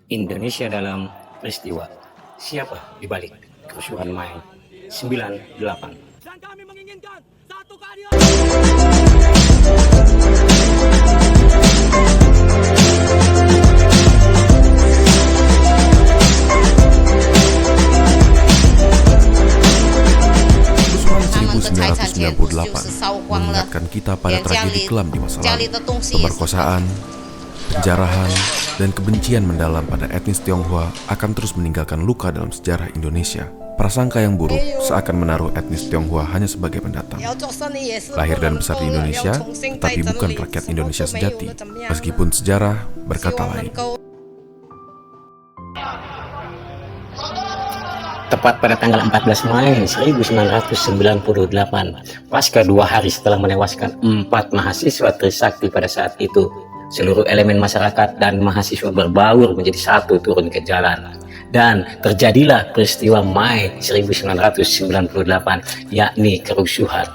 Indonesia dalam peristiwa. Siapa di balik kerusuhan Mei 98? Dan kami menginginkan satu keadilan. Kerusuhan 1998 mengingatkan kita pada tragedi kelam di masa lalu, pemerkosaan, penjarahan, dan kebencian mendalam pada etnis Tionghoa akan terus meninggalkan luka dalam sejarah Indonesia. Prasangka yang buruk seakan menaruh etnis Tionghoa hanya sebagai pendatang. Lahir dan besar di Indonesia, tetapi bukan rakyat Indonesia sejati, meskipun sejarah berkata lain. Tepat pada tanggal 14 Mei 1998, pasca 2 hari setelah menewaskan 4 mahasiswa Trisakti pada saat itu, seluruh elemen masyarakat dan mahasiswa berbaur menjadi satu turun ke jalan. Dan terjadilah peristiwa Mei 1998, yakni kerusuhan.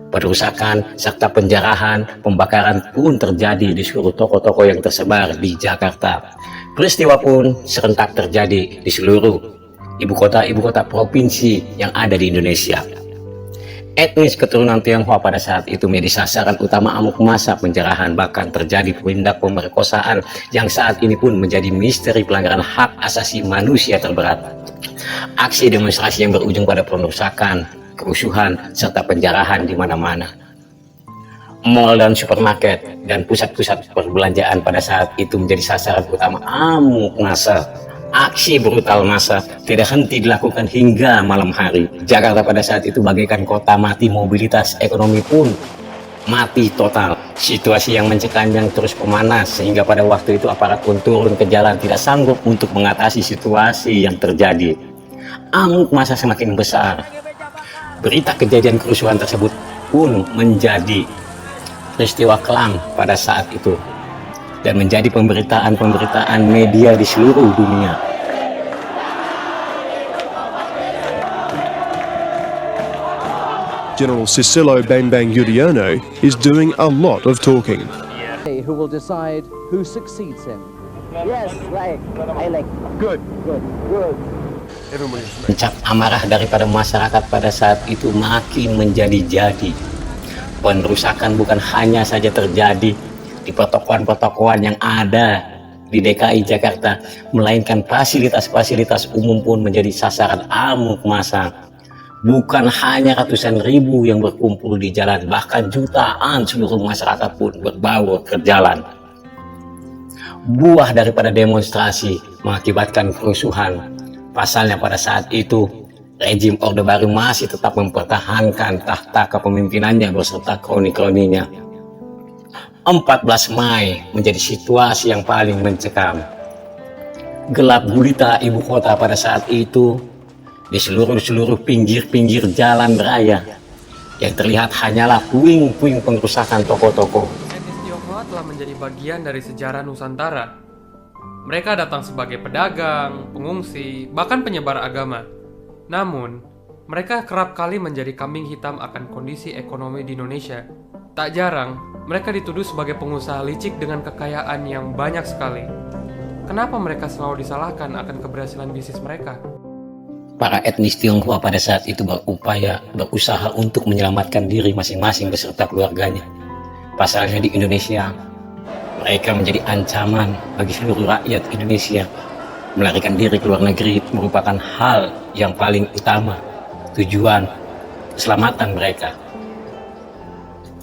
Perusakan serta penjarahan, pembakaran pun terjadi di seluruh toko-toko yang tersebar di Jakarta. Peristiwa pun serentak terjadi di seluruh ibu kota provinsi yang ada di Indonesia. Etnis keturunan Tionghoa pada saat itu menjadi sasaran utama amuk massa penjarahan, bahkan terjadi tindak pemerkosaan yang saat ini pun menjadi misteri pelanggaran hak asasi manusia terberat. Aksi demonstrasi yang berujung pada perusakan, kerusuhan, serta penjarahan di mana-mana. Mal dan supermarket dan pusat-pusat perbelanjaan pada saat itu menjadi sasaran utama amuk massa. Aksi brutal massa tidak henti dilakukan hingga malam hari. Jakarta pada saat itu bagaikan kota mati, mobilitas ekonomi pun mati total. Situasi yang mencekam yang terus memanas sehingga pada waktu itu aparat pun turun ke jalan tidak sanggup untuk mengatasi situasi yang terjadi. Amuk massa semakin besar. Berita kejadian kerusuhan tersebut pun menjadi peristiwa kelam pada saat itu dan menjadi pemberitaan media di seluruh dunia. General Susilo Bambang Yudhoyono is doing a lot of talking. Who will decide who succeeds him? Yes, right. I like. Good. Puncak amarah daripada masyarakat pada saat itu makin menjadi-jadi. Perusakan bukan hanya saja terjadi di pertokoan-pertokoan yang ada di DKI Jakarta, melainkan fasilitas-fasilitas umum pun menjadi sasaran amuk massa. Bukan hanya ratusan ribu yang berkumpul di jalan, bahkan jutaan seluruh masyarakat pun berbaur ke jalan. Buah daripada demonstrasi mengakibatkan kerusuhan. Pasalnya pada saat itu, rejim Orde Baru masih tetap mempertahankan tahta kepemimpinannya beserta kroni-kroninya. 14 Mei menjadi situasi yang paling mencekam. Gelap gulita ibu kota pada saat itu. Di seluruh pinggir-pinggir jalan raya yang terlihat hanyalah puing-puing pengrusakan toko-toko. Etnis Tionghoa telah menjadi bagian dari sejarah Nusantara. Mereka datang sebagai pedagang, pengungsi, bahkan penyebar agama. Namun, mereka kerap kali menjadi kambing hitam akan kondisi ekonomi di Indonesia. Tak jarang, mereka dituduh sebagai pengusaha licik dengan kekayaan yang banyak sekali. Kenapa mereka selalu disalahkan akan keberhasilan bisnis mereka? Para etnis Tionghoa pada saat itu berusaha untuk menyelamatkan diri masing-masing beserta keluarganya. Pasalnya di Indonesia, mereka menjadi ancaman bagi seluruh rakyat Indonesia. Melarikan diri ke luar negeri merupakan hal yang paling utama, tujuan keselamatan mereka.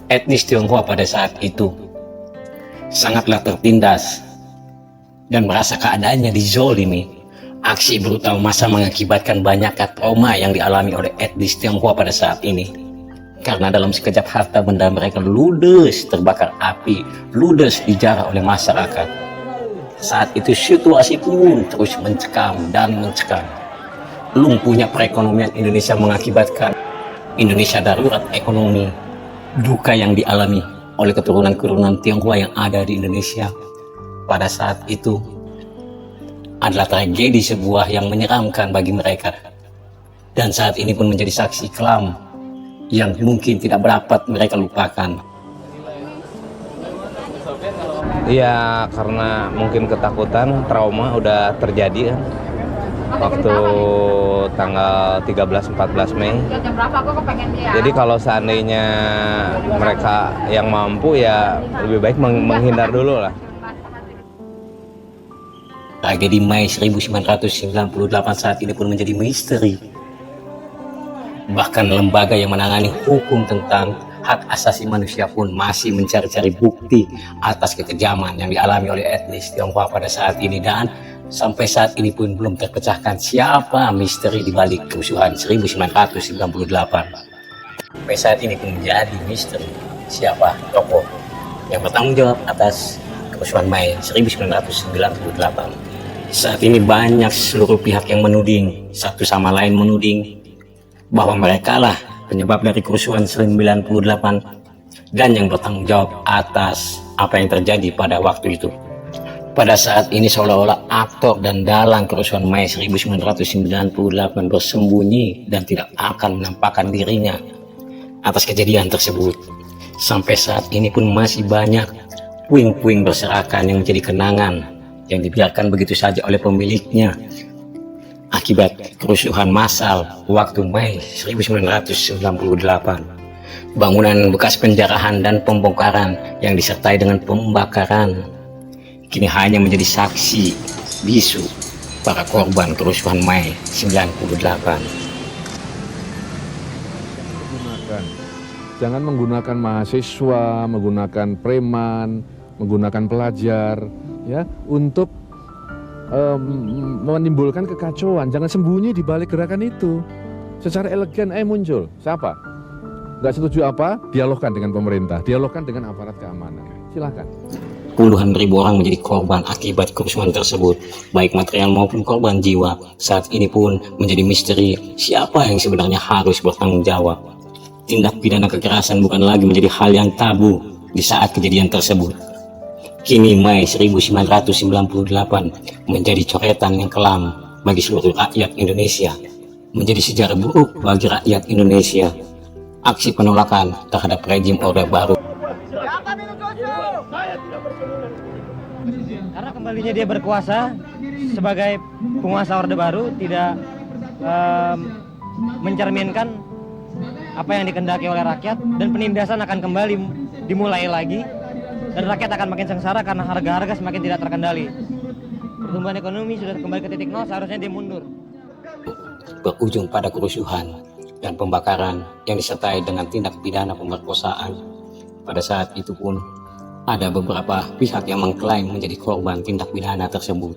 Etnis Tionghoa pada saat itu sangatlah tertindas dan merasa keadaannya dizolimi. Aksi brutal massa mengakibatkan banyaknya trauma yang dialami oleh etnis Tionghoa pada saat ini. Karena dalam sekejap harta benda mereka ludes terbakar api, ludes dijarah oleh masyarakat. Saat itu situasi pun terus mencekam dan mencekam. Lumpuhnya perekonomian Indonesia mengakibatkan Indonesia darurat ekonomi. Duka yang dialami oleh keturunan-keturunan Tionghoa yang ada di Indonesia pada saat itu adalah tragedi sebuah yang menyeramkan bagi mereka. Dan saat ini pun menjadi saksi kelam yang mungkin tidak dapat mereka lupakan. Ya karena mungkin ketakutan, trauma udah terjadi kan. Waktu tanggal 13-14 Mei. Jadi kalau seandainya mereka yang mampu ya lebih baik menghindar dulu lah. Tragedi Mei 1998 saat ini pun menjadi misteri. Bahkan lembaga yang menangani hukum tentang hak asasi manusia pun masih mencari-cari bukti atas kekejaman yang dialami oleh etnis Tionghoa pada saat ini, dan sampai saat ini pun belum terpecahkan siapa misteri di balik kerusuhan 1998. Sampai saat ini pun menjadi misteri siapa tokoh yang bertanggung jawab atas kerusuhan Mei 1998. Saat ini banyak seluruh pihak yang menuding, satu sama lain menuding bahwa mereka lah penyebab dari kerusuhan 1998 dan yang bertanggung jawab atas apa yang terjadi pada waktu itu. Pada saat ini seolah-olah aktor dan dalang kerusuhan Mei 1998 bersembunyi dan tidak akan menampakkan dirinya atas kejadian tersebut. Sampai saat ini pun masih banyak puing-puing berserakan yang menjadi kenangan yang dibiarkan begitu saja oleh pemiliknya akibat kerusuhan massal waktu Mei 1998. Bangunan bekas penjarahan dan pembongkaran yang disertai dengan pembakaran kini hanya menjadi saksi bisu para korban kerusuhan Mei 1998. Jangan menggunakan mahasiswa, menggunakan preman, menggunakan pelajar ya untuk menimbulkan kekacauan. Jangan sembunyi di balik gerakan itu. Secara elegan muncul. Siapa? Nggak setuju apa? Dialogkan dengan pemerintah, dialogkan dengan aparat keamanan. Silakan. Puluhan ribu orang menjadi korban akibat kerusuhan tersebut, baik material maupun korban jiwa. Saat ini pun menjadi misteri siapa yang sebenarnya harus bertanggung jawab. Tindak pidana kekerasan bukan lagi menjadi hal yang tabu di saat kejadian tersebut. Kini Mei 1998 menjadi coretan yang kelam bagi seluruh rakyat Indonesia, menjadi sejarah buruk bagi rakyat Indonesia. Aksi penolakan terhadap rejim Orde Baru. Karena kembalinya dia berkuasa sebagai penguasa Orde Baru tidak mencerminkan apa yang dikehendaki oleh rakyat, dan penindasan akan kembali dimulai lagi. Dan rakyat akan makin sengsara karena harga-harga semakin tidak terkendali. Pertumbuhan ekonomi sudah kembali ke titik nol, seharusnya dia mundur. Berujung pada kerusuhan dan pembakaran yang disertai dengan tindak pidana pemerkosaan. Pada saat itu pun ada beberapa pihak yang mengklaim menjadi korban tindak pidana tersebut.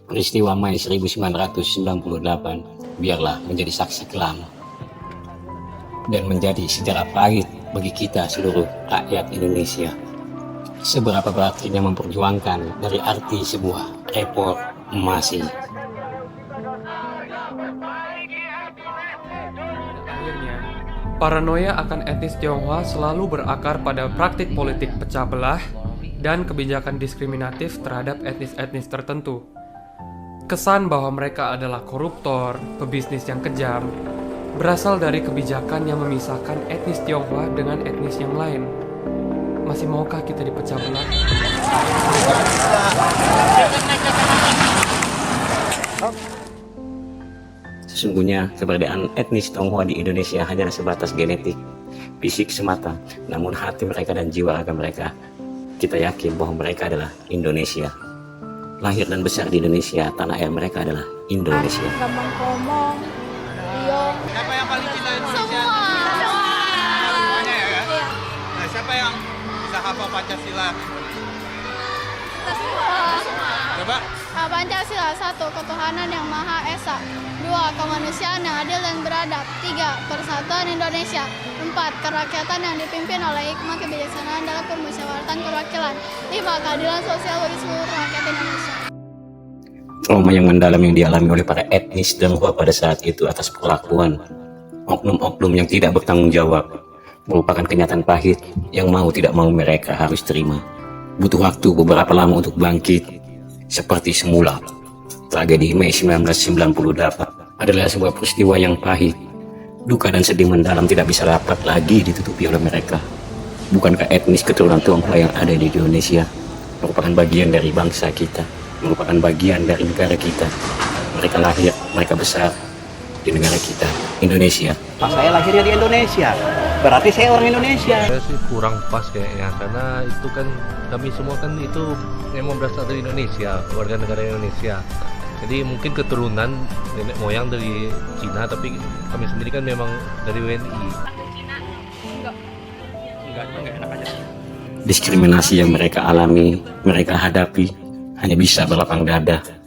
Peristiwa Mei 1998 biarlah menjadi saksi kelam dan menjadi sejarah pahit bagi kita seluruh rakyat Indonesia. Seberapa berartinya memperjuangkan dari arti sebuah reformasi. Akhirnya, paranoia akan etnis Tionghoa selalu berakar pada praktik politik pecah belah dan kebijakan diskriminatif terhadap etnis-etnis tertentu. Kesan bahwa mereka adalah koruptor, pebisnis yang kejam, berasal dari kebijakan yang memisahkan etnis Tionghoa dengan etnis yang lain. Masih maukah kita dipecah belah? Sesungguhnya keberadaan etnis Tionghoa di Indonesia hanyalah sebatas genetik, fisik semata. Namun hati mereka dan jiwa raga mereka, kita yakin bahwa mereka adalah Indonesia. Lahir dan besar di Indonesia, tanah air mereka adalah Indonesia. Siapa yang paling cinta Indonesia? Semuanya ya kan? Nah, siapa yang bisa hafal Pancasila? Coba. Pancasila 1. Ketuhanan yang Maha Esa. 2. Kemanusiaan yang adil dan beradab. 3. Persatuan Indonesia. 4. Kerakyatan yang dipimpin oleh hikmah kebijaksanaan dalam permusyawaratan perwakilan. 5. Keadilan sosial bagi seluruh rakyat Indonesia. Trauma yang mendalam yang dialami oleh para etnis Tionghoa pada saat itu atas perlakuan oknum-oknum yang tidak bertanggung jawab merupakan kenyataan pahit yang mau tidak mau mereka harus terima. Butuh waktu beberapa lama untuk bangkit seperti semula. Tragedi Mei 1998 adalah sebuah peristiwa yang pahit. Duka dan sedih mendalam tidak bisa dapat lagi ditutupi oleh mereka. Bukankah etnis keturunan Tionghoa yang ada di Indonesia merupakan bagian dari bangsa kita, merupakan bagian dari negara kita. Mereka lahir, mereka besar di negara kita, Indonesia. Saya lahirnya di Indonesia, berarti saya orang Indonesia. Saya sih kurang pas kayaknya, karena itu kan kami semua kan itu memang berasal dari Indonesia, warga negara Indonesia. Jadi mungkin keturunan nenek moyang dari Cina, tapi kami sendiri kan memang dari WNI. Enggak enak aja. Diskriminasi yang mereka alami, mereka hadapi, hanya bisa berlapang dada